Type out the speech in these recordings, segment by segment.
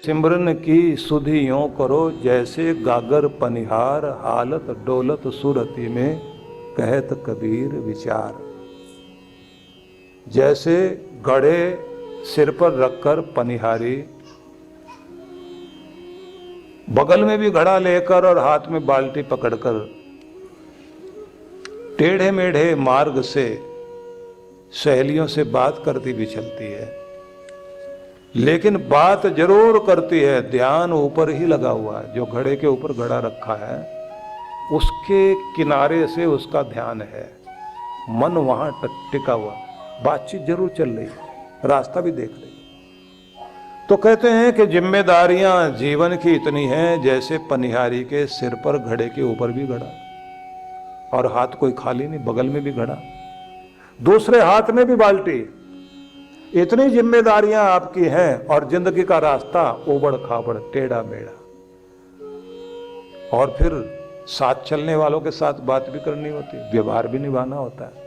सिमरन की सुधि यों करो जैसे गागर पनिहार, हालत डोलत सुरति में कहत कबीर विचार। जैसे घड़े सिर पर रखकर पनिहारी, बगल में भी घड़ा लेकर और हाथ में बाल्टी पकड़कर टेढ़े मेढ़े मार्ग से सहेलियों से बात करती भी चलती है, लेकिन बात जरूर करती है, ध्यान ऊपर ही लगा हुआ है। जो घड़े के ऊपर घड़ा रखा है उसके किनारे से उसका ध्यान है, मन वहां टिका हुआ, बातचीत जरूर चल रही, रास्ता भी देख रही। तो कहते हैं कि जिम्मेदारियां जीवन की इतनी हैं जैसे पनिहारी के सिर पर घड़े के ऊपर भी घड़ा, और हाथ कोई खाली नहीं, बगल में भी घड़ा, दूसरे हाथ में भी बाल्टी। इतनी जिम्मेदारियां आपकी हैं और जिंदगी का रास्ता उबड़ खाबड़ टेढ़ा मेढ़ा, और फिर साथ चलने वालों के साथ बात भी करनी होती है, व्यवहार भी निभाना होता है,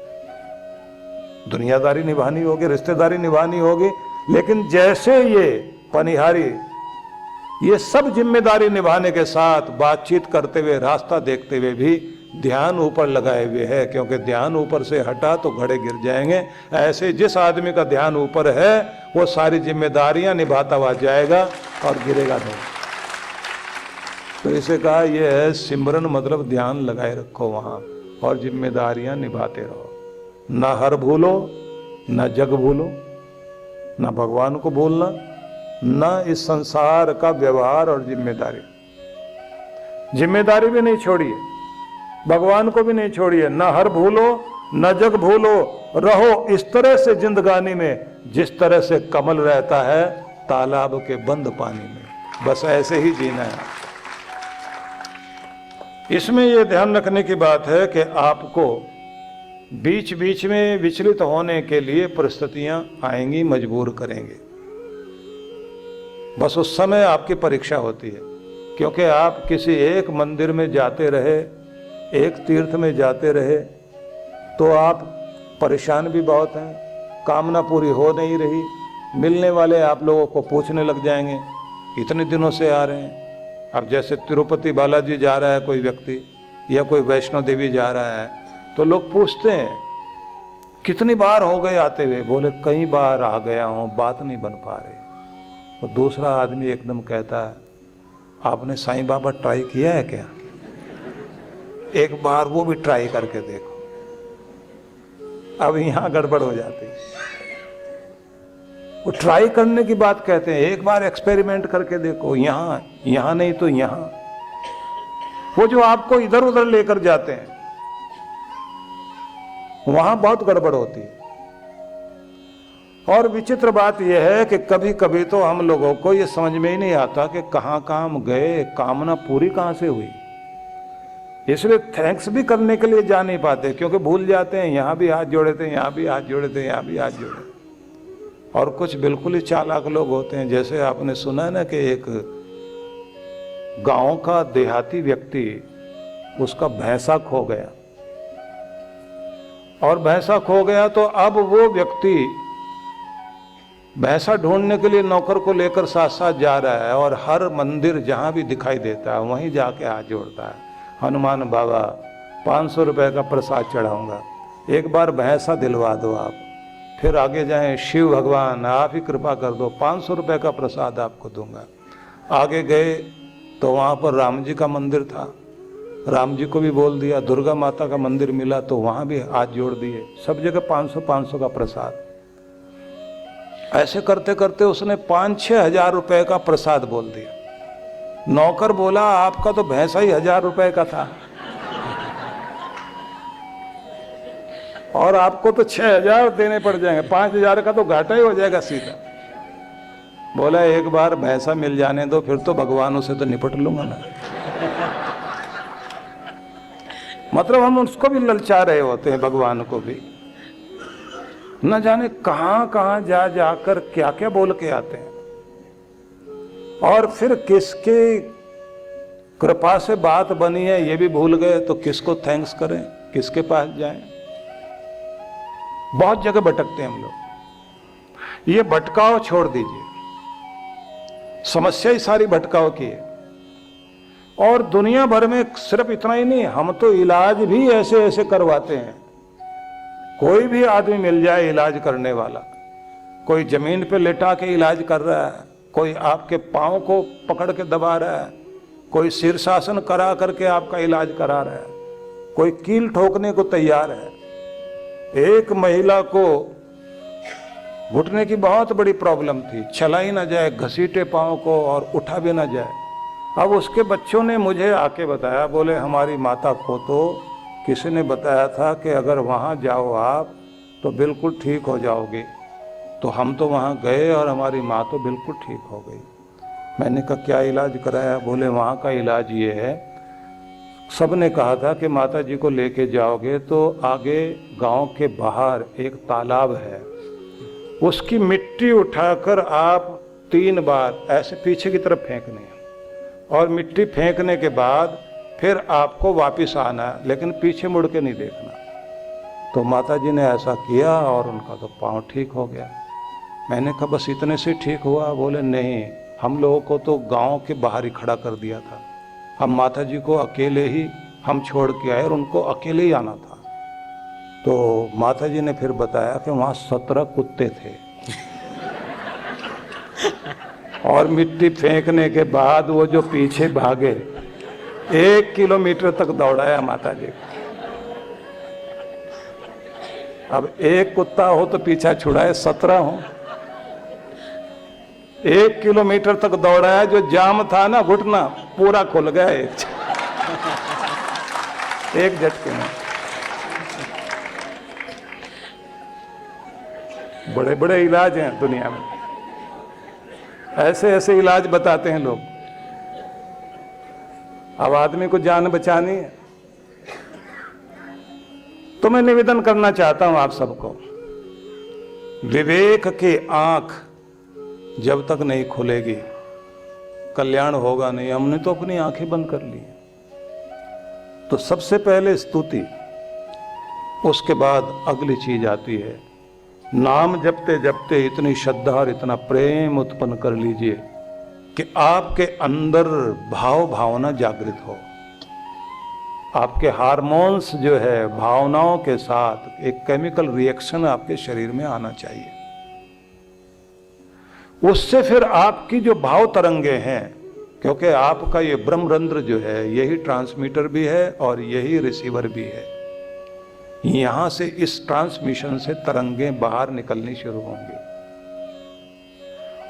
दुनियादारी निभानी होगी, रिश्तेदारी निभानी होगी। लेकिन जैसे ये पनिहारी ये सब जिम्मेदारी निभाने के साथ बातचीत करते हुए, रास्ता देखते हुए भी ध्यान ऊपर लगाए हुए है, क्योंकि ध्यान ऊपर से हटा तो घड़े गिर जाएंगे। ऐसे जिस आदमी का ध्यान ऊपर है वो सारी जिम्मेदारियां निभाता हुआ जाएगा और गिरेगा नहीं। तो इसे कहा यह है सिमरन, मतलब ध्यान लगाए रखो वहां और जिम्मेदारियां निभाते रहो। ना हर भूलो, ना जग भूलो, ना भगवान को भूलना, ना इस संसार का व्यवहार और जिम्मेदारी। जिम्मेदारी भी नहीं छोड़िए, भगवान को भी नहीं छोड़िए। न हर भूलो, न जग भूलो, रहो इस तरह से जिंदगानी में जिस तरह से कमल रहता है तालाब के बंद पानी में, बस ऐसे ही जीना है। इसमें यह ध्यान रखने की बात है कि आपको बीच बीच में विचलित होने के लिए परिस्थितियां आएंगी, मजबूर करेंगे। बस उस समय आपकी परीक्षा होती है, क्योंकि आप किसी एक मंदिर में जाते रहे, एक तीर्थ में जाते रहे, तो आप परेशान भी बहुत हैं, कामना पूरी हो नहीं रही, मिलने वाले आप लोगों को पूछने लग जाएंगे इतने दिनों से आ रहे हैं। अब जैसे तिरुपति बालाजी जा रहा है कोई व्यक्ति, या कोई वैष्णो देवी जा रहा है, तो लोग पूछते हैं कितनी बार हो गए आते हुए, बोले कई बार आ गया हूं, बात नहीं बन पा रही। तो दूसरा आदमी एकदम कहता है आपने साईं बाबा ट्राई किया है क्या, एक बार वो भी ट्राई करके देखो। अब यहां गड़बड़ हो जाती है। वो ट्राई करने की बात कहते हैं, एक बार एक्सपेरिमेंट करके देखो, यहां नहीं तो यहां। वो जो आपको इधर उधर लेकर जाते हैं वहां बहुत गड़बड़ होती है। और विचित्र बात यह है कि कभी कभी तो हम लोगों को यह समझ में ही नहीं आता कि कहां कहां हम गए, कामना पूरी कहां से हुई। इसलिए थैंक्स भी करने के लिए जा नहीं पाते, क्योंकि भूल जाते हैं यहां भी हाथ जोड़े थे, यहां भी हाथ जोड़े थे, यहां भी हाथ जोड़े। और कुछ बिल्कुल ही चालाक लोग होते हैं, जैसे आपने सुना है ना कि एक गांव का देहाती व्यक्ति, उसका भैंसा खो गया, और भैंसा खो गया तो अब वो व्यक्ति भैंसा ढूंढने के लिए नौकर को लेकर साथ साथ जा रहा है, और हर मंदिर जहां भी दिखाई देता है वहीं जाके हाथ जोड़ता है, हनुमान बाबा 500 रुपए का प्रसाद चढ़ाऊंगा, एक बार भैंसा दिलवा दो आप। फिर आगे जाएं, शिव भगवान आप ही कृपा कर दो, 500 रुपए का प्रसाद आपको दूंगा। आगे गए तो वहां पर राम जी का मंदिर था, राम जी को भी बोल दिया। दुर्गा माता का मंदिर मिला तो वहां भी हाथ जोड़ दिए। सब जगह 500 का प्रसाद। ऐसे करते करते उसने 5-6 हजार रुपए का प्रसाद बोल दिया। नौकर बोला आपका तो भैंसा ही 1000 रुपए का था, और आपको तो 6000 देने पड़ जाएंगे, 5000 का तो घाटा ही हो जाएगा सीधा। बोला एक बार भैंसा मिल जाने दो, फिर तो भगवानों से तो निपट लूंगा ना। मतलब हम उसको भी ललचा रहे होते हैं, भगवान को भी। न जाने कहां कहां जा जाकर क्या क्या बोल के आते हैं, और फिर किसके कृपा से बात बनी है ये भी भूल गए, तो किसको थैंक्स करें, किसके पास जाएं। बहुत जगह भटकते हैं हम लोग। ये भटकाव छोड़ दीजिए। समस्या ही सारी भटकाव की है। और दुनिया भर में सिर्फ इतना ही नहीं, हम तो इलाज भी ऐसे ऐसे करवाते हैं। कोई भी आदमी मिल जाए इलाज करने वाला, कोई जमीन पे लेटा के इलाज कर रहा है, कोई आपके पांव को पकड़ के दबा रहा है, कोई शीर्षासन करा करके आपका इलाज करा रहा है, कोई कील ठोकने को तैयार है। एक महिला को घुटने की बहुत बड़ी प्रॉब्लम थी, चला ही ना जाए, घसीटे पांव को और उठा भी ना जाए। अब उसके बच्चों ने मुझे आके बताया, बोले हमारी माता को तो किसी ने बताया था कि अगर वहाँ जाओ आप तो बिल्कुल ठीक हो जाओगे। तो हम तो वहाँ गए और हमारी माँ तो बिल्कुल ठीक हो गई। मैंने कहा क्या इलाज कराया? बोले वहाँ का इलाज ये है, सब ने कहा था कि माता जी को लेके जाओगे तो आगे गांव के बाहर एक तालाब है, उसकी मिट्टी उठाकर आप 3 बार ऐसे पीछे की तरफ फेंकनी है और मिट्टी फेंकने के बाद फिर आपको वापस आना है, लेकिन पीछे मुड़ के नहीं देखना। तो माता जी ने ऐसा किया और उनका तो पाँव ठीक हो गया। मैंने कहा बस इतने से ठीक हुआ? बोले नहीं, हम लोगों को तो गांव के बाहर ही खड़ा कर दिया था। हम माता जी को अकेले ही हम छोड़ के आए और उनको अकेले ही आना था। तो माता जी ने फिर बताया कि वहाँ 17 कुत्ते थे और मिट्टी फेंकने के बाद वो जो पीछे भागे 1 किलोमीटर तक दौड़ाया माता जी को। अब एक कुत्ता हो तो पीछा छुड़ाए, 17 हो, 1 किलोमीटर तक दौड़ाया। जो जाम था ना घुटना पूरा खुल गया एक झटके में। बड़े बड़े इलाज हैं दुनिया में, ऐसे ऐसे इलाज बताते हैं लोग। अब आदमी को जान बचानी है तो मैं निवेदन करना चाहता हूं आप सबको, विवेक की आंख जब तक नहीं खुलेगी कल्याण होगा नहीं। हमने तो अपनी आंखें बंद कर ली। तो सबसे पहले स्तुति, उसके बाद अगली चीज आती है नाम जपते जपते इतनी श्रद्धा और इतना प्रेम उत्पन्न कर लीजिए कि आपके अंदर भाव भावना जागृत हो। आपके हार्मोन्स जो है भावनाओं के साथ एक केमिकल रिएक्शन आपके शरीर में आना चाहिए। उससे फिर आपकी जो भाव तरंगे हैं, क्योंकि आपका ये ब्रह्मरंध्र जो है यही ट्रांसमीटर भी है और यही रिसीवर भी है। यहां से इस ट्रांसमिशन से तरंगें बाहर निकलनी शुरू होंगी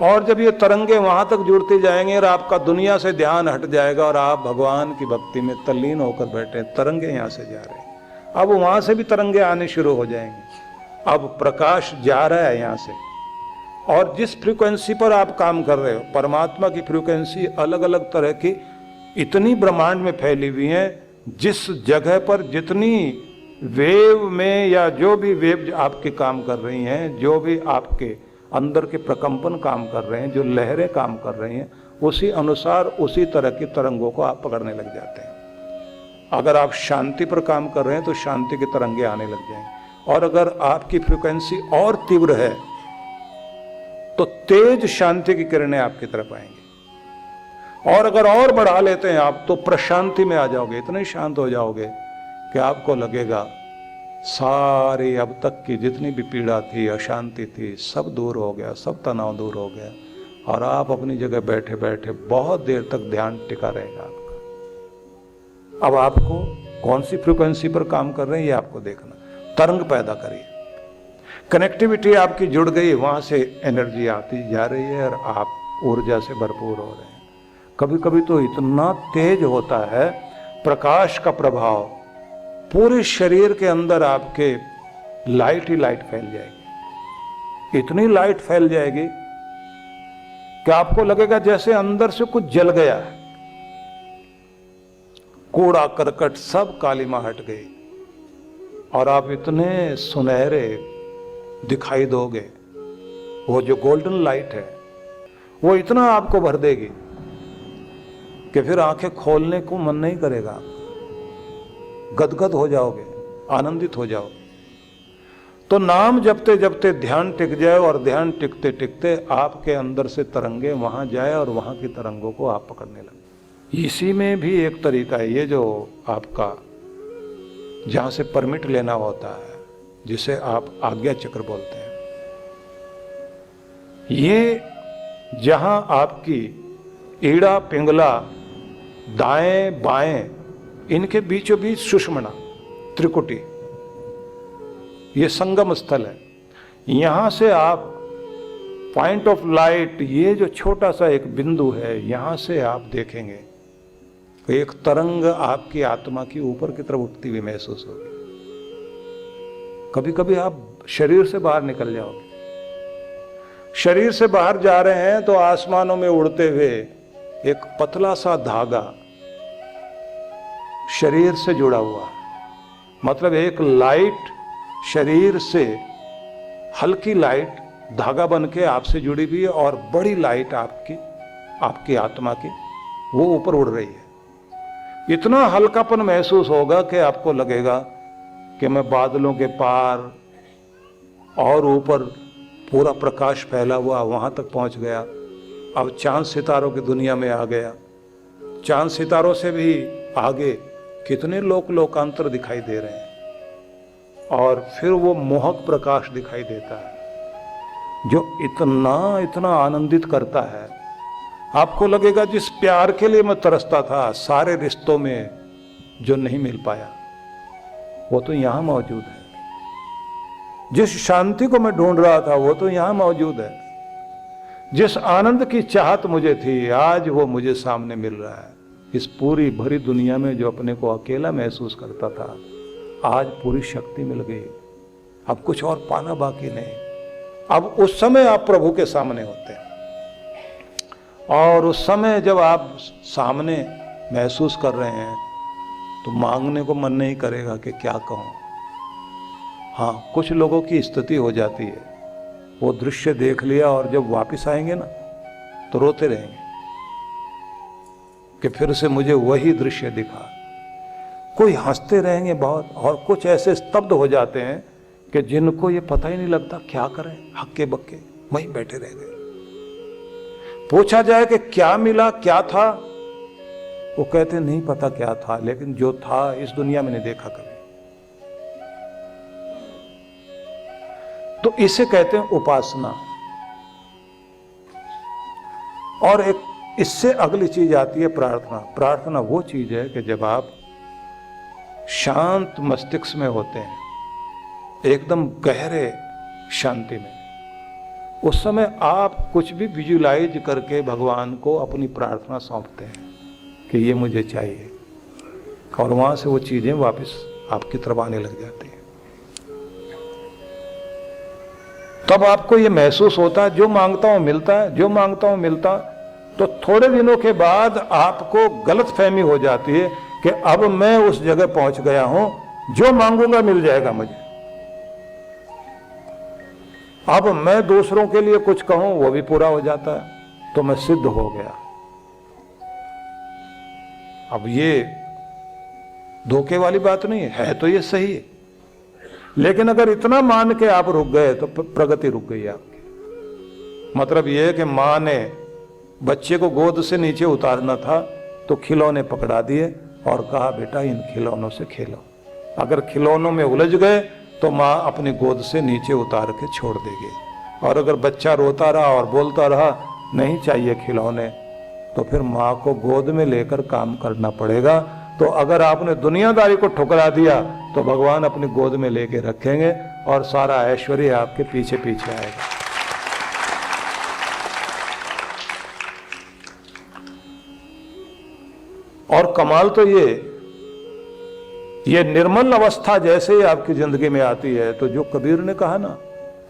और जब ये तरंगे वहां तक जुड़ती जाएंगे और आपका दुनिया से ध्यान हट जाएगा और आप भगवान की भक्ति में तल्लीन होकर बैठे, तरंगे यहां से जा रहे हैं। अब वहां से भी तरंगे आने शुरू हो जाएंगे। अब प्रकाश जा रहा है यहां से, और जिस फ्रीक्वेंसी पर आप काम कर रहे हो, परमात्मा की फ्रीक्वेंसी अलग अलग तरह की इतनी ब्रह्मांड में फैली हुई है। जिस जगह पर जितनी वेव में या जो भी वेव आपके काम कर रही हैं, जो भी आपके अंदर के प्रकंपन काम कर रहे हैं, जो लहरें काम कर रही हैं, उसी अनुसार उसी तरह की तरंगों को आप पकड़ने लग जाते हैं। अगर आप शांति पर काम कर रहे हैं तो शांति की तरंगे आने लग जाएंगे, और अगर आपकी फ्रीक्वेंसी और तीव्र है तो तेज शांति की किरणें आपकी तरफ आएंगी। और अगर और बढ़ा लेते हैं आप तो प्रशांति में आ जाओगे, इतने शांत हो जाओगे कि आपको लगेगा सारी अब तक की जितनी भी पीड़ा थी, अशांति थी, सब दूर हो गया, सब तनाव दूर हो गया, और आप अपनी जगह बैठे बैठे बहुत देर तक ध्यान टिका रहेगा आपका। अब आपको कौन सी फ्रीक्वेंसी पर काम कर रहे हैं ये आपको देखना, तरंग पैदा करिए। कनेक्टिविटी आपकी जुड़ गई, वहां से एनर्जी आती जा रही है और आप ऊर्जा से भरपूर हो रहे हैं। कभी कभी तो इतना तेज होता है प्रकाश का प्रभाव, पूरे शरीर के अंदर आपके लाइट ही लाइट फैल जाएगी। इतनी लाइट फैल जाएगी कि आपको लगेगा जैसे अंदर से कुछ जल गया है। कूड़ा करकट सब कालिमा हट गई और आप इतने सुनहरे दिखाई दोगे। वो जो गोल्डन लाइट है वो इतना आपको भर देगी कि फिर आंखें खोलने को मन नहीं करेगा, गदगद हो जाओगे, आनंदित हो जाओगे। तो नाम जपते जपते ध्यान टिक जाए और ध्यान टिकते टिकते आपके अंदर से तरंगे वहां जाए और वहां की तरंगों को आप पकड़ने लगे। इसी में भी एक तरीका है, ये जो आपका जहां से परमिट लेना होता है, जिसे आप आज्ञा चक्र बोलते हैं, ये जहां आपकी ईड़ा पिंगला दाएं बाएं इनके बीचों बीच सुषुम्ना त्रिकुटी, ये संगम स्थल है। यहां से आप पॉइंट ऑफ लाइट, ये जो छोटा सा एक बिंदु है, यहां से आप देखेंगे एक तरंग आपकी आत्मा की ऊपर की तरफ उठती हुई महसूस होगी। कभी कभी आप शरीर से बाहर निकल जाओगे, शरीर से बाहर जा रहे हैं तो आसमानों में उड़ते हुए एक पतला सा धागा शरीर से जुड़ा हुआ, मतलब एक लाइट शरीर से, हल्की लाइट धागा बन के आपसे जुड़ी हुई है और बड़ी लाइट आपकी आत्मा की वो ऊपर उड़ रही है। इतना हल्कापन महसूस होगा कि आपको लगेगा कि मैं बादलों के पार और ऊपर पूरा प्रकाश फैला हुआ वहां तक पहुंच गया। अब चांद सितारों की दुनिया में आ गया। चांद सितारों से भी आगे कितने लोकांतर दिखाई दे रहे हैं, और फिर वो मोहक प्रकाश दिखाई देता है जो इतना आनंदित करता है। आपको लगेगा जिस प्यार के लिए मैं तरसता था सारे रिश्तों में जो नहीं मिल पाया, वो तो यहां मौजूद है। जिस शांति को मैं ढूंढ रहा था वो तो यहां मौजूद है। जिस आनंद की चाहत मुझे थी आज वो मुझे सामने मिल रहा है। इस पूरी भरी दुनिया में जो अपने को अकेला महसूस करता था, आज पूरी शक्ति मिल गई। अब कुछ और पाना बाकी नहीं। अब उस समय आप प्रभु के सामने होते हैं, और उस समय जब आप सामने महसूस कर रहे हैं तो मांगने को मन नहीं करेगा कि क्या कहूं। हाँ, कुछ लोगों की स्थिति हो जाती है, वो दृश्य देख लिया और जब वापस आएंगे ना तो रोते रहेंगे कि फिर से मुझे वही दृश्य दिखा। कोई हंसते रहेंगे बहुत, और कुछ ऐसे स्तब्ध हो जाते हैं कि जिनको ये पता ही नहीं लगता क्या करें, हक्के बक्के वहीं बैठे रह गए। पूछा जाए कि क्या मिला, क्या था, वो कहते नहीं पता क्या था, लेकिन जो था इस दुनिया में नहीं देखा कभी। तो इसे कहते हैं उपासना। और एक इससे अगली चीज आती है प्रार्थना। प्रार्थना वो चीज है कि जब आप शांत मस्तिष्क में होते हैं, एकदम गहरे शांति में, उस समय आप कुछ भी विजुलाइज करके भगवान को अपनी प्रार्थना सौंपते हैं कि ये मुझे चाहिए, और वहां से वो चीजें वापस आपकी तरफ आने लग जाती हैं। तब आपको ये महसूस होता है जो मांगता हूं मिलता है, जो मांगता हूं मिलता। तो थोड़े दिनों के बाद आपको गलतफहमी हो जाती है कि अब मैं उस जगह पहुंच गया हूं, जो मांगूंगा मिल जाएगा मुझे। अब मैं दूसरों के लिए कुछ कहूं वो भी पूरा हो जाता है, तो मैं सिद्ध हो गया। अब ये धोखे वाली बात नहीं है, तो ये सही है। लेकिन अगर इतना मान के आप रुक गए तो प्रगति रुक गई आपकी। मतलब यह है कि मां ने बच्चे को गोद से नीचे उतारना था तो खिलौने पकड़ा दिए और कहा बेटा इन खिलौनों से खेलो। अगर खिलौनों में उलझ गए तो मां अपनी गोद से नीचे उतार के छोड़ देगी। और अगर बच्चा रोता रहा और बोलता रहा नहीं चाहिए खिलौने, तो फिर मां को गोद में लेकर काम करना पड़ेगा। तो अगर आपने दुनियादारी को ठुकरा दिया तो भगवान अपनी गोद में लेके रखेंगे और सारा ऐश्वर्य आपके पीछे पीछे आएगा। और कमाल तो ये निर्मल अवस्था जैसे ही आपकी जिंदगी में आती है, तो जो कबीर ने कहा ना,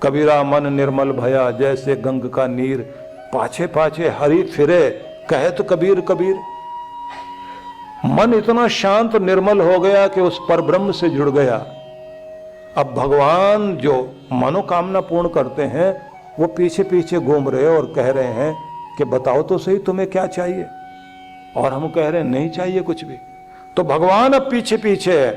कबीरा मन निर्मल भया जैसे गंग का नीर, पाछे पाछे हरि फिरे कहत कबीर कबीर। मन इतना शांत निर्मल हो गया कि उस परब्रह्म से जुड़ गया। अब भगवान जो मनोकामना पूर्ण करते हैं वो पीछे पीछे घूम रहे और कह रहे हैं कि बताओ तो सही तुम्हें क्या चाहिए, और हम कह रहे हैं नहीं चाहिए कुछ भी। तो भगवान अब पीछे पीछे है,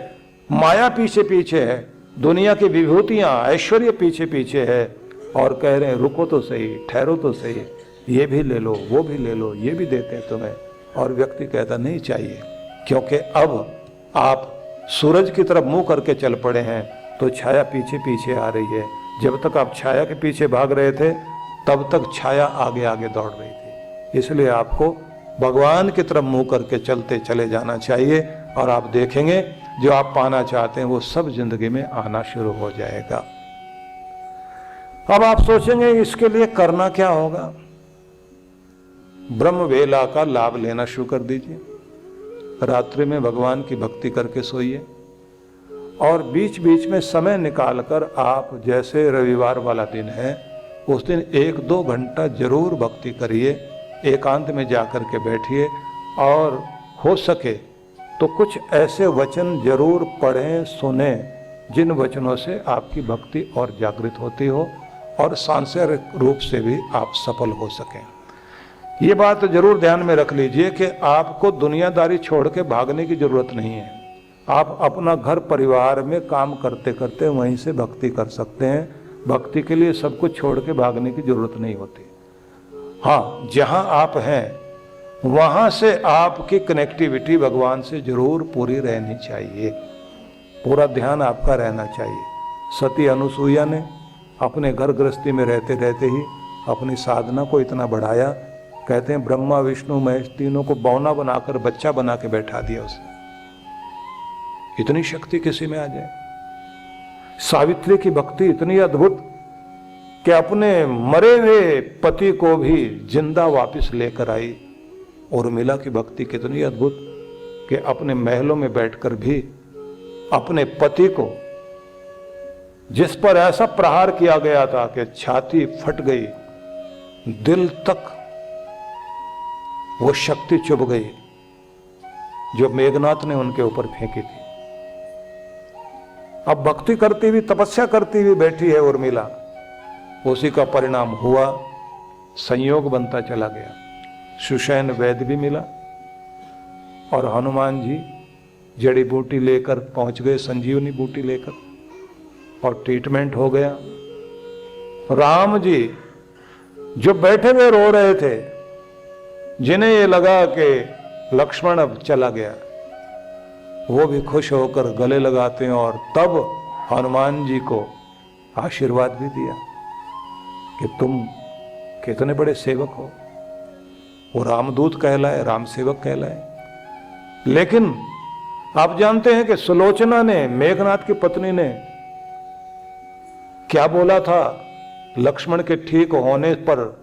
माया पीछे पीछे है, दुनिया की विभूतियां, ऐश्वर्य पीछे पीछे है और कह रहे हैं रुको तो सही, ठहरो तो सही, ये भी ले लो, वो भी ले लो, ये भी देते हैं तुम्हें। और व्यक्ति कहता नहीं चाहिए, क्योंकि अब आप सूरज की तरफ मुंह करके चल पड़े हैं तो छाया पीछे पीछे आ रही है। जब तक आप छाया के पीछे भाग रहे थे तब तक छाया आगे आगे दौड़ रही थी। इसलिए आपको भगवान की तरफ मुंह करके चलते चले जाना चाहिए और आप देखेंगे जो आप पाना चाहते हैं वो सब जिंदगी में आना शुरू हो जाएगा। अब आप सोचेंगे इसके लिए करना क्या होगा। ब्रह्म वेला का लाभ लेना शुरू कर दीजिए। रात्रि में भगवान की भक्ति करके सोइए और बीच बीच में समय निकालकर आप, जैसे रविवार वाला दिन है उस दिन 1-2 घंटा जरूर भक्ति करिए। एकांत में जाकर के बैठिए और हो सके तो कुछ ऐसे वचन जरूर पढ़ें, सुने जिन वचनों से आपकी भक्ति और जागृत होती हो और सांसारिक रूप से भी आप सफल हो सकें। ये बात जरूर ध्यान में रख लीजिए कि आपको दुनियादारी छोड़ के भागने की जरूरत नहीं है। आप अपना घर परिवार में काम करते करते वहीं से भक्ति कर सकते हैं। भक्ति के लिए सब कुछ छोड़ के भागने की जरूरत नहीं होती। हाँ, जहां आप हैं वहां से आपकी कनेक्टिविटी भगवान से जरूर पूरी रहनी चाहिए, पूरा ध्यान आपका रहना चाहिए। सती अनुसुईया ने अपने घर गृहस्थी में रहते रहते ही अपनी साधना को इतना बढ़ाया, कहते हैं ब्रह्मा विष्णु महेश तीनों को बौना बनाकर बच्चा बना के बैठा दिया उसे। इतनी शक्ति किसी में आ जाए। सावित्री की भक्ति इतनी अद्भुत कि अपने मरे हुए पति को भी जिंदा वापस लेकर आई। उर्मिला की भक्ति कितनी अद्भुत कि अपने महलों में बैठकर भी अपने पति को, जिस पर ऐसा प्रहार किया गया था कि छाती फट गई, दिल तक वो शक्ति चुभ गई जो मेघनाथ ने उनके ऊपर फेंकी थी। अब भक्ति करती हुई, तपस्या करती हुई बैठी है उर्मिला। उसी का परिणाम हुआ, संयोग बनता चला गया। सुषैन वैद्य भी मिला और हनुमान जी जड़ी बूटी लेकर पहुंच गए, संजीवनी बूटी लेकर, और ट्रीटमेंट हो गया। राम जी जो बैठे हुए रो रहे थे, जिन्हें ये लगा कि लक्ष्मण अब चला गया, वो भी खुश होकर गले लगाते हैं और तब हनुमान जी को आशीर्वाद भी दिया कि तुम कितने बड़े सेवक हो। वो रामदूत कहलाए, राम सेवक कहलाए। लेकिन आप जानते हैं कि सुलोचना ने, मेघनाथ की पत्नी ने क्या बोला था लक्ष्मण के ठीक होने पर,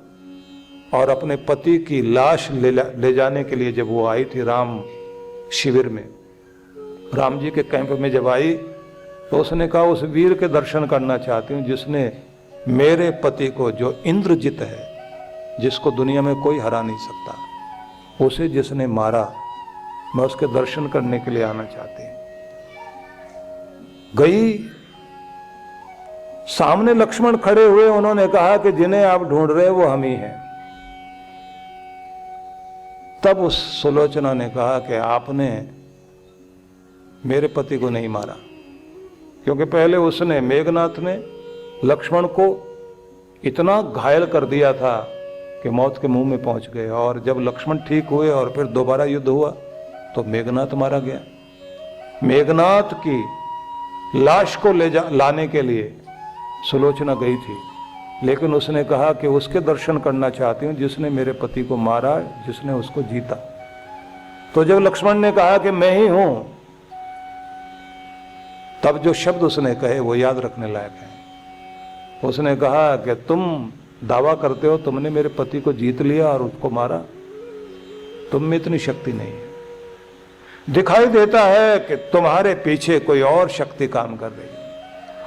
और अपने पति की लाश ले जाने के लिए जब वो आई थी राम शिविर में, राम जी के कैंप में जब आई तो उसने कहा उस वीर के दर्शन करना चाहती हूँ जिसने मेरे पति को, जो इंद्रजित है, जिसको दुनिया में कोई हरा नहीं सकता, उसे जिसने मारा, मैं उसके दर्शन करने के लिए आना चाहती हूं। गई, सामने लक्ष्मण खड़े हुए, उन्होंने कहा कि जिन्हें आप ढूंढ रहे हैं वो हम ही हैं। तब उस सुलोचना ने कहा कि आपने मेरे पति को नहीं मारा, क्योंकि पहले उसने, मेघनाथ ने लक्ष्मण को इतना घायल कर दिया था कि मौत के मुंह में पहुंच गए, और जब लक्ष्मण ठीक हुए और फिर दोबारा युद्ध हुआ तो मेघनाथ मारा गया। मेघनाथ की लाश को लाने के लिए सुलोचना गई थी, लेकिन उसने कहा कि उसके दर्शन करना चाहती हूं जिसने मेरे पति को मारा, जिसने उसको जीता। तो जब लक्ष्मण ने कहा कि मैं ही हूं, तब जो शब्द उसने कहे वो याद रखने लायक है। उसने कहा कि तुम दावा करते हो तुमने मेरे पति को जीत लिया और उसको मारा, तुम में इतनी शक्ति नहीं है। दिखाई देता है कि तुम्हारे पीछे कोई और शक्ति काम कर रही है,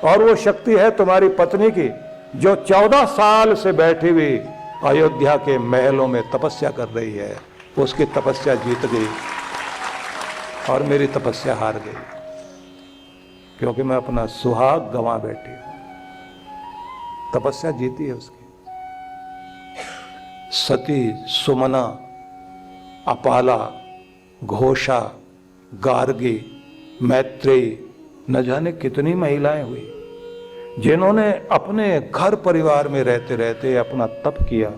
और वो शक्ति है तुम्हारी पत्नी की, जो 14 साल से बैठी हुई अयोध्या के महलों में तपस्या कर रही है। उसकी तपस्या जीत गई और मेरी तपस्या हार गई, क्योंकि मैं अपना सुहाग गंवा बैठी हूं। तपस्या जीती है उसकी। सती, सुमना, अपाला, घोषा, गार्गी, मैत्रेयी, न जाने कितनी महिलाएं हुई जिन्होंने अपने घर परिवार में रहते रहते अपना तप किया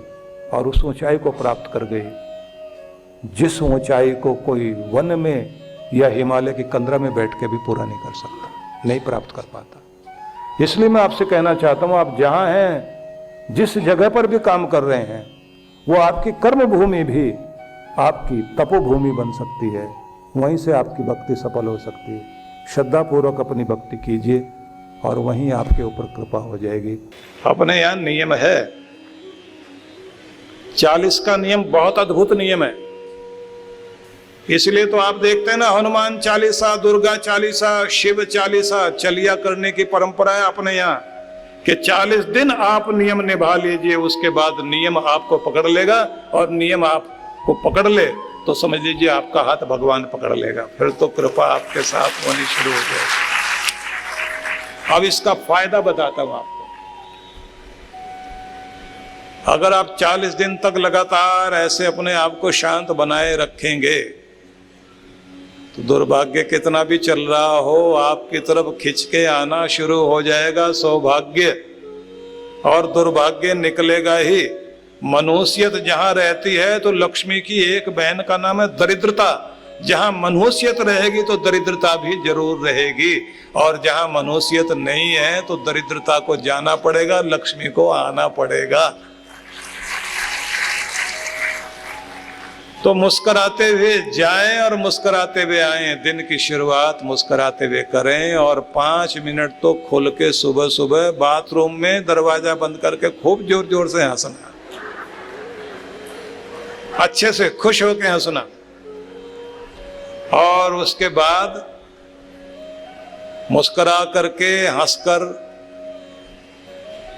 और उस ऊंचाई को प्राप्त कर गई जिस ऊंचाई को कोई वन में या हिमालय की कंदरा में बैठ के भी पूरा नहीं कर सकता, नहीं प्राप्त कर पाता। इसलिए मैं आपसे कहना चाहता हूं, आप जहां हैं, जिस जगह पर भी काम कर रहे हैं, वो आपकी कर्म भूमि भी आपकी तपोभूमि बन सकती है। वहीं से आपकी भक्ति सफल हो सकती है। श्रद्धा पूर्वक अपनी भक्ति कीजिए और वहीं आपके ऊपर कृपा हो जाएगी। अपने यहाँ नियम है 40 का नियम, बहुत अद्भुत नियम है। इसलिए तो आप देखते हैं ना, हनुमान चालीसा, दुर्गा चालीसा, शिव चालीसा चलिया करने की परंपरा है अपने यहाँ कि 40 दिन आप नियम निभा लीजिए, उसके बाद नियम आपको पकड़ लेगा और नियम आपको पकड़ ले तो समझ लीजिए आपका हाथ भगवान पकड़ लेगा, फिर तो कृपा आपके साथ होनी शुरू हो जाएगी। अब इसका फायदा बताता हूं आपको। अगर आप 40 दिन तक लगातार ऐसे अपने आप को शांत बनाए रखेंगे तो दुर्भाग्य कितना भी चल रहा हो आपकी तरफ खिंच के आना शुरू हो जाएगा सौभाग्य, और दुर्भाग्य निकलेगा ही। मनुष्यत जहां रहती है तो लक्ष्मी की एक बहन का नाम है दरिद्रता। जहां मनुष्यत रहेगी तो दरिद्रता भी जरूर रहेगी, और जहां मनुष्यत नहीं है तो दरिद्रता को जाना पड़ेगा, लक्ष्मी को आना पड़ेगा। तो मुस्कुराते हुए जाएं और मुस्कुराते हुए आएं। दिन की शुरुआत मुस्कुराते हुए करें और 5 मिनट तो खुल के सुबह सुबह बाथरूम में दरवाजा बंद करके खूब जोर जोर से हंसना, अच्छे से खुश होकर हंसना। और उसके बाद मुस्कुरा करके हंसकर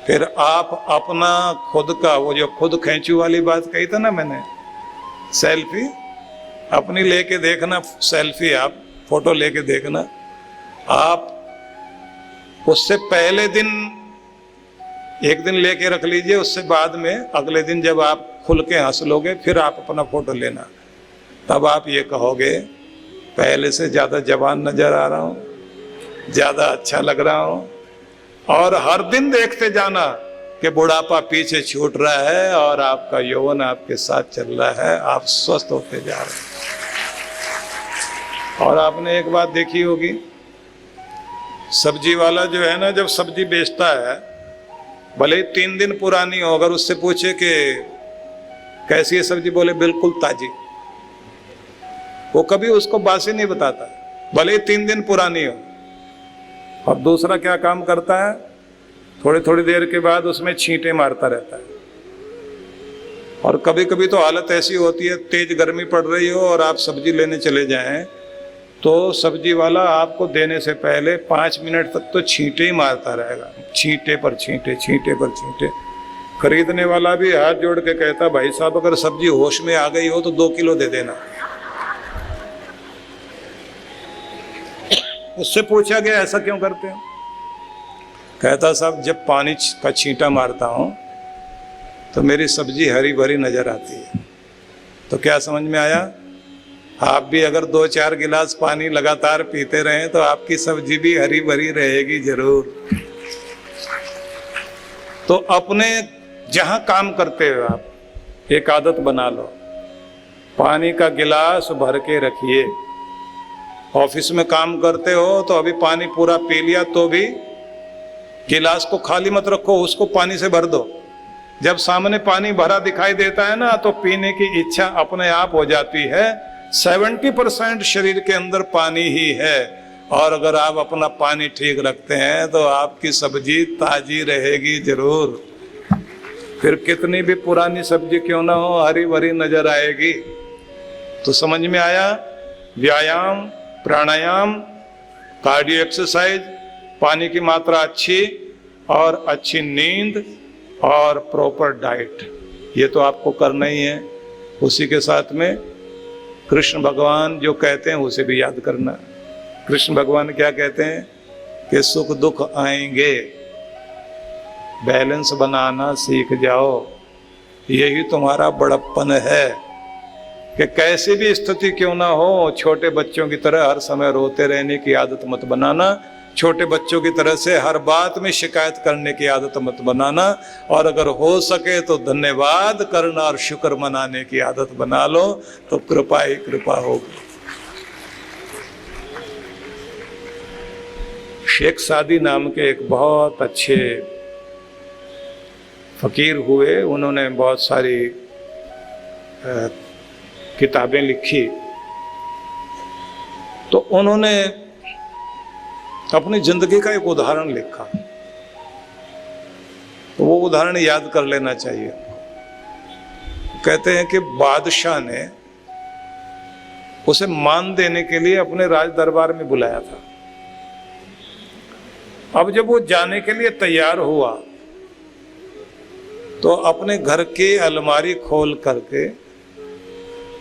फिर आप अपना खुद का, वो जो खुद खींचू वाली बात कही था ना मैंने, सेल्फी अपनी लेके देखना, सेल्फी आप फोटो लेके देखना। आप उससे पहले दिन एक दिन लेके रख लीजिए, उससे बाद में अगले दिन जब आप खुल के हंस लोगे फिर आप अपना फोटो लेना। तब आप ये कहोगे पहले से ज्यादा जवान नजर आ रहा हूं, ज्यादा अच्छा लग रहा हूं। और हर दिन देखते जाना कि बुढ़ापा पीछे छूट रहा है और आपका यौवन आपके साथ चल रहा है, आप स्वस्थ होते जा रहे हैं। और आपने एक बात देखी होगी, सब्जी वाला जो है ना, जब सब्जी बेचता है, भले ही 3 दिन पुरानी हो, अगर उससे पूछे कि कैसी है सब्जी, बोले बिल्कुल ताजी, वो कभी उसको बासी नहीं बताता, भले ही 3 दिन पुरानी हो। और दूसरा क्या काम करता है, थोड़ी थोड़ी देर के बाद उसमें छींटे मारता रहता है। और कभी कभी तो हालत ऐसी होती है, तेज गर्मी पड़ रही हो और आप सब्जी लेने चले जाएं तो सब्जी वाला आपको देने से पहले 5 मिनट तक तो छींटे ही मारता रहेगा, छींटे पर छींटे, छींटे पर छींटे। खरीदने वाला भी हाथ जोड़ के कहता, भाई साहब अगर सब्जी होश में आ गई हो तो 2 किलो दे देना। उससे पूछा गया ऐसा क्यों करते हो, कहता साहब जब पानी का छींटा मारता हूं तो मेरी सब्जी हरी भरी नजर आती है। तो क्या समझ में आया, आप भी अगर 2-4 गिलास पानी लगातार पीते रहें तो आपकी सब्जी भी हरी भरी रहेगी जरूर। तो अपने जहां काम करते हो आप एक आदत बना लो, पानी का गिलास भर के रखिए। ऑफिस में काम करते हो तो अभी पानी पूरा पी लिया तो भी गिलास को खाली मत रखो, उसको पानी से भर दो। जब सामने पानी भरा दिखाई देता है ना तो पीने की इच्छा अपने आप हो जाती है। 70% शरीर के अंदर पानी ही है, और अगर आप अपना पानी ठीक रखते हैं तो आपकी सब्जी ताजी रहेगी जरूर। फिर कितनी भी पुरानी सब्जी क्यों ना हो, हरी भरी नजर आएगी। तो समझ में आया, व्यायाम, प्राणायाम, कार्डियो एक्सरसाइज, पानी की मात्रा अच्छी और अच्छी नींद और प्रॉपर डाइट, ये तो आपको करना ही है। उसी के साथ में कृष्ण भगवान जो कहते हैं उसे भी याद करना। कृष्ण भगवान क्या कहते हैं कि सुख दुख आएंगे, बैलेंस बनाना सीख जाओ। यही तुम्हारा बड़प्पन है कि कैसी भी स्थिति क्यों ना हो, छोटे बच्चों की तरह हर समय रोते रहने की आदत मत बनाना। छोटे बच्चों की तरह से हर बात में शिकायत करने की आदत मत बनाना, और अगर हो सके तो धन्यवाद करना और शुक्र मनाने की आदत बना लो, तो कृपा ही कृपा होगी। शेख सादी नाम के एक बहुत अच्छे फकीर हुए, उन्होंने बहुत सारी किताबें लिखी। तो उन्होंने अपनी जिंदगी का एक उदाहरण लिखा, तो वो उदाहरण याद कर लेना चाहिए। कहते हैं कि बादशाह ने उसे मान देने के लिए अपने राज दरबार में बुलाया था। अब जब वो जाने के लिए तैयार हुआ तो अपने घर की अलमारी खोल करके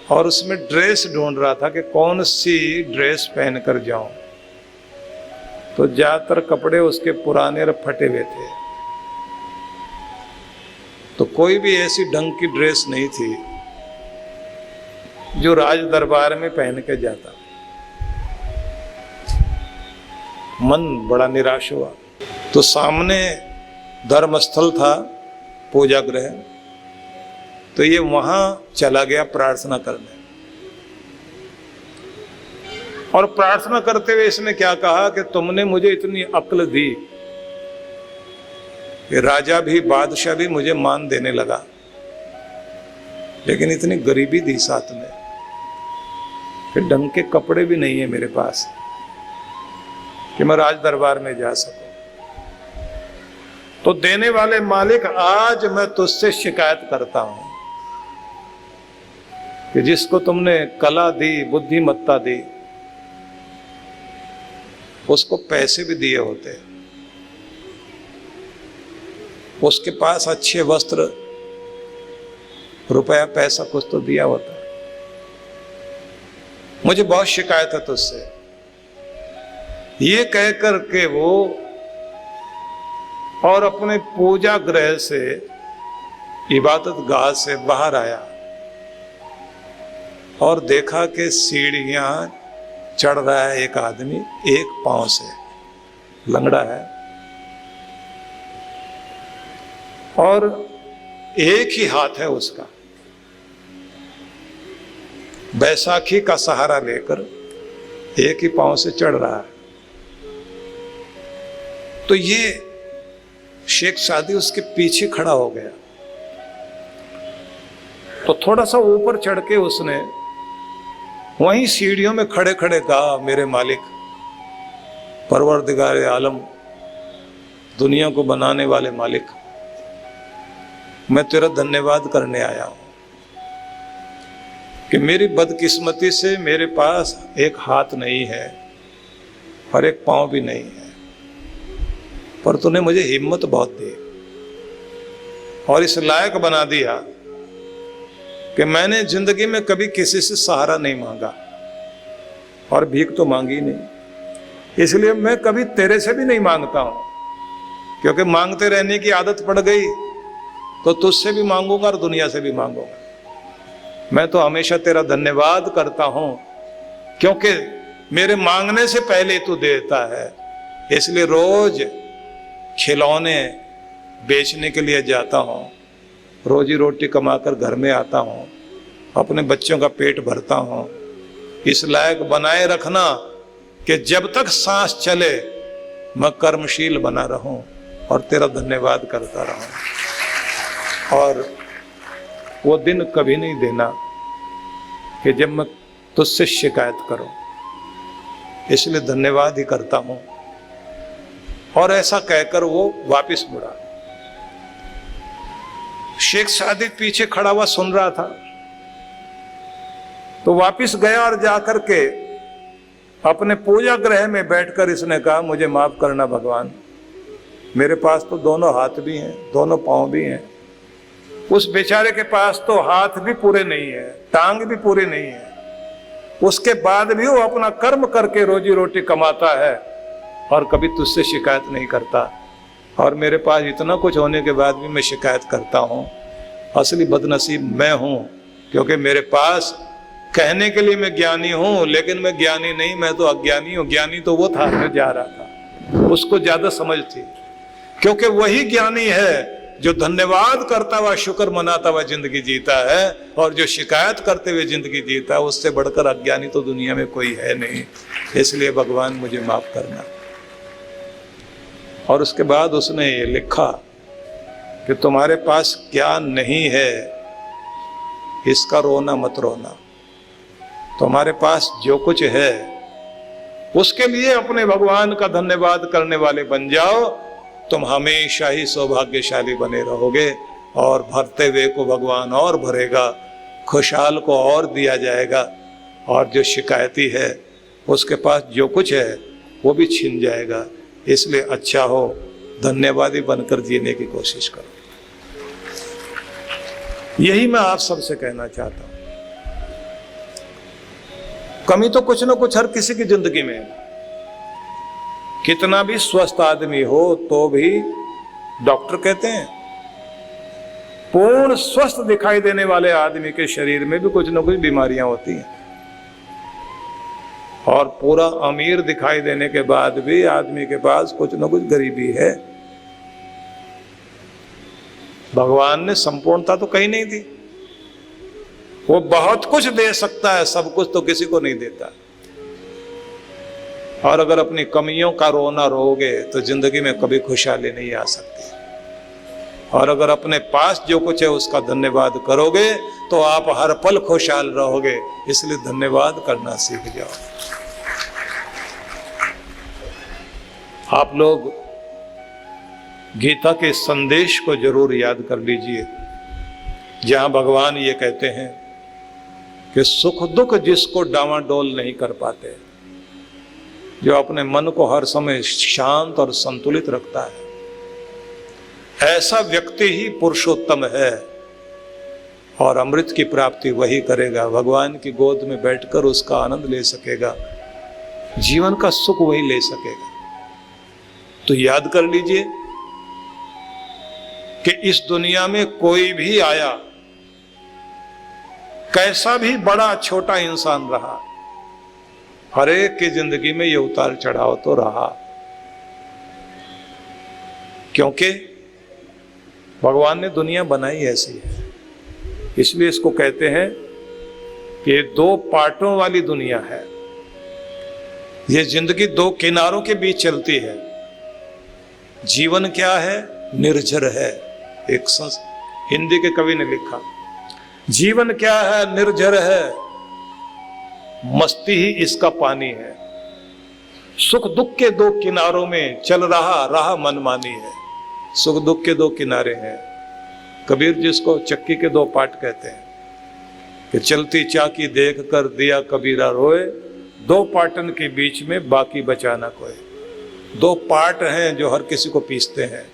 और उसमें ड्रेस ढूंढ रहा था कि कौन सी ड्रेस पहन कर जाऊं। तो ज्यादातर कपड़े उसके पुराने और फटे हुए थे, तो कोई भी ऐसी ढंग की ड्रेस नहीं थी जो राज दरबार में पहन के जाता। मन बड़ा निराश हुआ। तो सामने धर्मस्थल था, पूजा गृह, तो ये वहां चला गया प्रार्थना करने। और प्रार्थना करते हुए इसने क्या कहा कि तुमने मुझे इतनी अक्ल दी कि राजा भी बादशाह भी मुझे मान देने लगा, लेकिन इतनी गरीबी दी साथ में कि ढंग के कपड़े भी नहीं है मेरे पास कि मैं राज दरबार में जा सकूं। तो देने वाले मालिक, आज मैं तुझसे शिकायत करता हूं कि जिसको तुमने कला दी, बुद्धिमत्ता दी, उसको पैसे भी दिए होते, उसके पास अच्छे वस्त्र, रुपया पैसा कुछ तो दिया होता। मुझे बहुत शिकायत है तुझसे। ये कह करके वो और अपने पूजा गृह से, इबादत गाह से बाहर आया और देखा कि सीढ़ियां चढ़ रहा है एक आदमी, एक पांव से लंगड़ा है और एक ही हाथ है उसका, बैसाखी का सहारा लेकर एक ही पांव से चढ़ रहा है। तो ये शेख सादी उसके पीछे खड़ा हो गया। तो थोड़ा सा ऊपर चढ़ के उसने वहीं सीढ़ियों में खड़े खड़े कहा, मेरे मालिक, परवरदिगार आलम, दुनिया को बनाने वाले मालिक, मैं तेरा धन्यवाद करने आया हूं कि मेरी बदकिस्मती से मेरे पास एक हाथ नहीं है और एक पांव भी नहीं है, पर तूने मुझे हिम्मत बहुत दी और इस लायक बना दिया कि मैंने जिंदगी में कभी किसी से सहारा नहीं मांगा और भीख तो मांगी नहीं, इसलिए मैं कभी तेरे से भी नहीं मांगता हूं, क्योंकि मांगते रहने की आदत पड़ गई तो तुझसे भी मांगूंगा और दुनिया से भी मांगूंगा। मैं तो हमेशा तेरा धन्यवाद करता हूं, क्योंकि मेरे मांगने से पहले तू देता है। इसलिए रोज खिलौने बेचने के लिए जाता हूं, रोजी रोटी कमाकर घर में आता हूं, अपने बच्चों का पेट भरता हूं। इस लायक बनाए रखना कि जब तक सांस चले मैं कर्मशील बना रहूं और तेरा धन्यवाद करता रहूं। और वो दिन कभी नहीं देना कि जब मैं तुझसे शिकायत करूं, इसलिए धन्यवाद ही करता हूं। और ऐसा कहकर वो वापस मुड़ा। शेख सादी पीछे खड़ा हुआ सुन रहा था, तो वापस गया और जाकर के अपने पूजा गृह में बैठकर इसने कहा, मुझे माफ करना भगवान, मेरे पास तो दोनों हाथ भी हैं, दोनों पांव भी हैं। उस बेचारे के पास तो हाथ भी पूरे नहीं है, टांग भी पूरे नहीं है, उसके बाद भी वो अपना कर्म करके रोजी रोटी कमाता है और कभी तुझसे शिकायत नहीं करता। और मेरे पास इतना कुछ होने के बाद भी मैं शिकायत करता हूं। असली बदनसीब मैं हूं, क्योंकि मेरे पास कहने के लिए मैं ज्ञानी हूं, लेकिन मैं ज्ञानी नहीं, मैं तो अज्ञानी हूं। ज्ञानी तो वो था जो जा रहा था। उसको ज्यादा समझ थी, क्योंकि वही ज्ञानी है जो धन्यवाद करता हुआ शुक्र मनाता हुआ जिंदगी जीता है, और जो शिकायत करते हुए जिंदगी जीता है उससे बढ़कर अज्ञानी तो दुनिया में कोई है नहीं। इसलिए भगवान मुझे माफ करना। और उसके बाद उसने ये लिखा कि तुम्हारे पास क्या नहीं है इसका रोना मत रोना, तुम्हारे पास जो कुछ है उसके लिए अपने भगवान का धन्यवाद करने वाले बन जाओ, तुम हमेशा ही सौभाग्यशाली बने रहोगे। और भरते हुए को भगवान और भरेगा, खुशहाल को और दिया जाएगा, और जो शिकायती है उसके पास जो कुछ है वो भी छिन जाएगा। इसलिए अच्छा हो धन्यवादी बनकर जीने की कोशिश करो। यही मैं आप सबसे कहना चाहता हूं। कमी तो कुछ ना कुछ हर किसी की जिंदगी में है। कितना भी स्वस्थ आदमी हो तो भी डॉक्टर कहते हैं पूर्ण स्वस्थ दिखाई देने वाले आदमी के शरीर में भी कुछ ना कुछ बीमारियां होती हैं, और पूरा अमीर दिखाई देने के बाद भी आदमी के पास कुछ ना कुछ गरीबी है। भगवान ने संपूर्णता तो कहीं नहीं दी। वो बहुत कुछ दे सकता है, सब कुछ तो किसी को नहीं देता। और अगर अपनी कमियों का रोना रोगे तो जिंदगी में कभी खुशहाली नहीं आ सकती। और अगर अपने पास जो कुछ है उसका धन्यवाद करोगे तो आप हर पल खुशहाल रहोगे। इसलिए धन्यवाद करना सीख जाओ। आप लोग गीता के संदेश को जरूर याद कर लीजिए, जहां भगवान ये कहते हैं कि सुख दुख जिसको डावाडोल नहीं कर पाते, जो अपने मन को हर समय शांत और संतुलित रखता है, ऐसा व्यक्ति ही पुरुषोत्तम है और अमृत की प्राप्ति वही करेगा। भगवान की गोद में बैठकर उसका आनंद ले सकेगा, जीवन का सुख वही ले सकेगा। तो याद कर लीजिए कि इस दुनिया में कोई भी आया, कैसा भी बड़ा छोटा इंसान रहा, हर एक की जिंदगी में ये उतार चढ़ाव तो रहा, क्योंकि भगवान ने दुनिया बनाई ऐसी है। इसलिए इसको कहते हैं कि दो पार्टों वाली दुनिया है। ये जिंदगी दो किनारों के बीच चलती है। जीवन क्या है? निर्झर है। एक हिंदी के कवि ने लिखा, जीवन क्या है? निर्झर है, मस्ती ही इसका पानी है। सुख दुख के दो किनारों में चल रहा राह मनमानी है। सुख दुख के दो किनारे हैं। कबीर जिसको चक्की के दो पार्ट कहते हैं कि चलती चाकी देख कर दिया कबीरा रोए, दो पार्टन के बीच में बाकी बचाना कोई। दो पार्ट हैं जो हर किसी को पीसते हैं,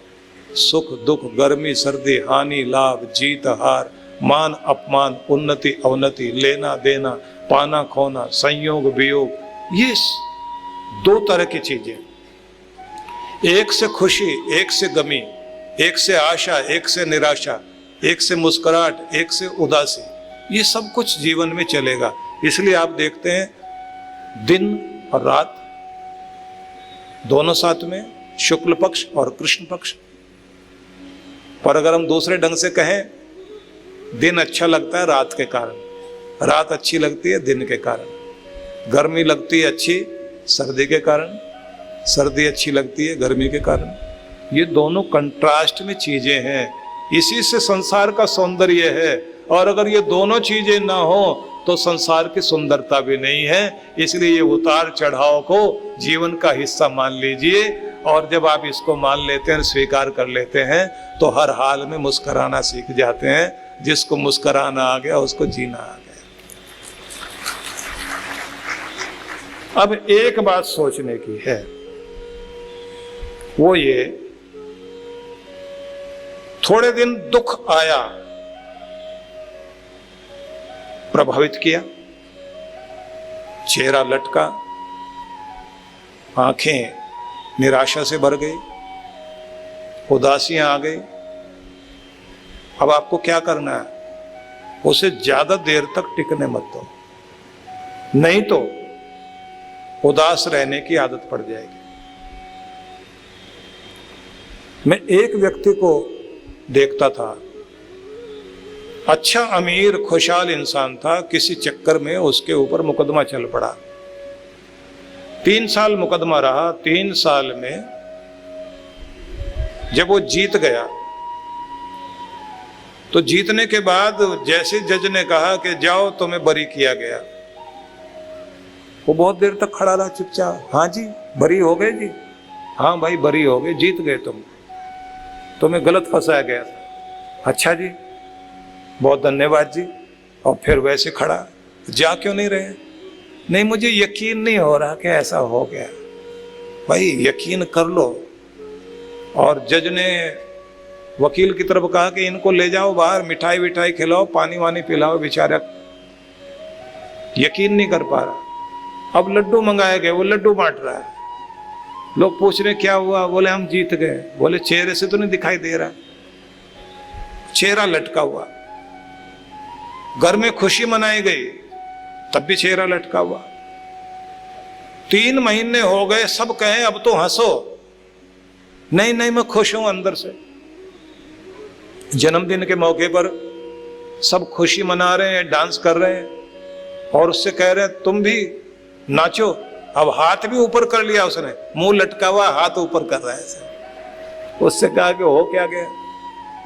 सुख दुख, गर्मी सर्दी, हानि लाभ, जीत हार, मान अपमान, उन्नति अवनति, लेना देना, पाना खोना, संयोग वियोग। ये दो तरह की चीजें, एक से खुशी, एक से गमी, एक से आशा, एक से निराशा, एक से मुस्कुराहट, एक से उदासी, ये सब कुछ जीवन में चलेगा। इसलिए आप देखते हैं दिन और रात दोनों साथ में, शुक्ल पक्ष और कृष्ण पक्ष। पर अगर हम दूसरे ढंग से कहें, दिन अच्छा लगता है रात के कारण, रात अच्छी लगती है दिन के कारण, गर्मी लगती है अच्छी सर्दी के कारण, सर्दी अच्छी लगती है गर्मी के कारण। ये दोनों कंट्रास्ट में चीजें हैं। इसी से संसार का सौंदर्य है। और अगर ये दोनों चीजें ना हो तो संसार की सुंदरता भी नहीं है। इसलिए ये उतार चढ़ाव को जीवन का हिस्सा मान लीजिए, और जब आप इसको मान लेते हैं, स्वीकार कर लेते हैं, तो हर हाल में मुस्कुराना सीख जाते हैं। जिसको मुस्कुराना आ गया उसको जीना आ गया। अब एक बात सोचने की है, वो ये, थोड़े दिन दुख आया, प्रभावित किया, चेहरा लटका, आंखें निराशा से भर गई, उदासियां आ गई। अब आपको क्या करना है? उसे ज्यादा देर तक टिकने मत दो, नहीं तो उदास रहने की आदत पड़ जाएगी। मैं एक व्यक्ति को देखता था, अच्छा अमीर खुशहाल इंसान था, किसी चक्कर में उसके ऊपर मुकदमा चल पड़ा। 3 साल मुकदमा रहा। 3 साल में जब वो जीत गया तो जीतने के बाद जैसे जज ने कहा कि जाओ तुम्हें बरी किया गया, वो बहुत देर तक खड़ा रहा चुपचाप। हाँ जी बरी हो गए जी, हाँ भाई बरी हो गए, जीत गए तुम्हें गलत फंसाया गया था। अच्छा जी बहुत धन्यवाद जी। और फिर वैसे खड़ा, जा क्यों नहीं रहे? नहीं मुझे यकीन नहीं हो रहा कि ऐसा हो गया। भाई यकीन कर लो। और जज ने वकील की तरफ कहा कि इनको ले जाओ बाहर, मिठाई विठाई खिलाओ, पानी वानी पिलाओ, बेचारा यकीन नहीं कर पा रहा। अब लड्डू मंगाए गए, वो लड्डू बांट रहा है। लोग पूछ रहे क्या हुआ? बोले हम जीत गए। बोले चेहरे से तो नहीं दिखाई दे रहा, चेहरा लटका हुआ। घर में खुशी मनाई गई तब भी चेहरा लटका हुआ। 3 महीने हो गए, सब कहें अब तो हंसो। नहीं नहीं मैं खुश हूं अंदर से। जन्मदिन के मौके पर सब खुशी मना रहे हैं, डांस कर रहे हैं और उससे कह रहे हैं तुम भी नाचो। अब हाथ भी ऊपर कर लिया उसने, मुंह लटका हुआ, हाथ ऊपर कर रहा है। उससे कहा कि हो क्या गया?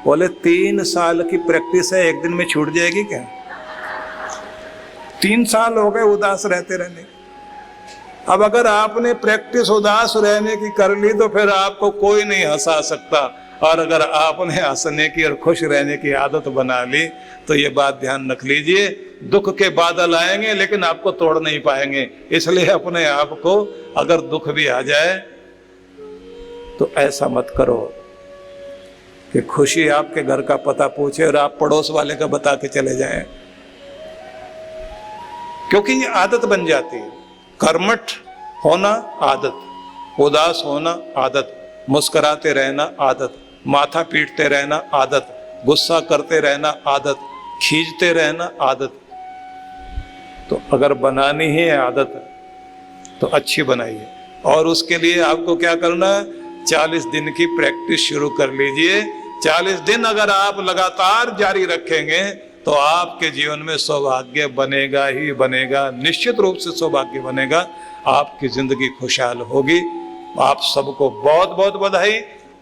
बोले 3 साल की प्रैक्टिस है, एक दिन में छूट जाएगी क्या? 3 साल हो गए उदास रहते रहने। अब अगर आपने प्रैक्टिस उदास रहने की कर ली तो फिर आपको कोई नहीं हंसा सकता। और अगर आपने हंसने की और खुश रहने की आदत बना ली तो ये बात ध्यान रख लीजिए, दुख के बादल आएंगे लेकिन आपको तोड़ नहीं पाएंगे। इसलिए अपने आप को अगर दुख भी आ जाए तो ऐसा मत करो कि खुशी आपके घर का पता पूछे और आप पड़ोस वाले का बता के चले जाएं, क्योंकि ये आदत बन जाती है। कर्मठ होना आदत, उदास होना आदत, मुस्कुराते रहना आदत, माथा पीटते रहना आदत, गुस्सा करते रहना आदत, खींचते रहना आदत। तो अगर बनानी है आदत तो अच्छी बनाइए। और उसके लिए आपको क्या करना है? 40 दिन की प्रैक्टिस शुरू कर लीजिए। 40 दिन अगर आप लगातार जारी रखेंगे तो आपके जीवन में सौभाग्य बनेगा ही बनेगा, निश्चित रूप से सौभाग्य बनेगा। आपकी जिंदगी खुशहाल होगी। आप सबको बहुत बहुत बधाई।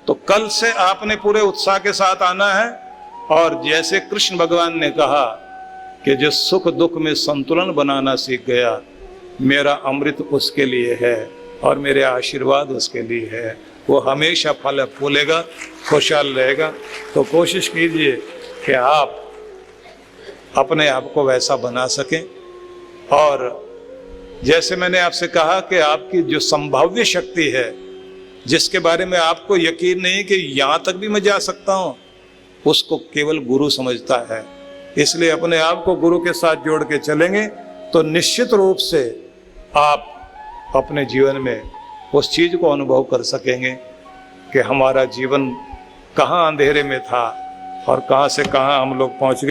तो कल से आपने पूरे उत्साह के साथ आना है। और जैसे कृष्ण भगवान ने कहा कि जो सुख दुख में संतुलन बनाना सीख गया, मेरा अमृत उसके लिए है और मेरे आशीर्वाद उसके लिए है। वो हमेशा फल फूलेगा, खुशहाल रहेगा। तो कोशिश कीजिए कि आप अपने आप को वैसा बना सकें। और जैसे मैंने आपसे कहा कि आपकी जो संभाव्य शक्ति है, जिसके बारे में आपको यकीन नहीं कि यहाँ तक भी मैं जा सकता हूँ, उसको केवल गुरु समझता है। इसलिए अपने आप को गुरु के साथ जोड़ के चलेंगे तो निश्चित रूप से आप अपने जीवन में उस चीज को अनुभव कर सकेंगे कि हमारा जीवन कहाँ अंधेरे में था और कहाँ से कहाँ हम लोग पहुँच गए।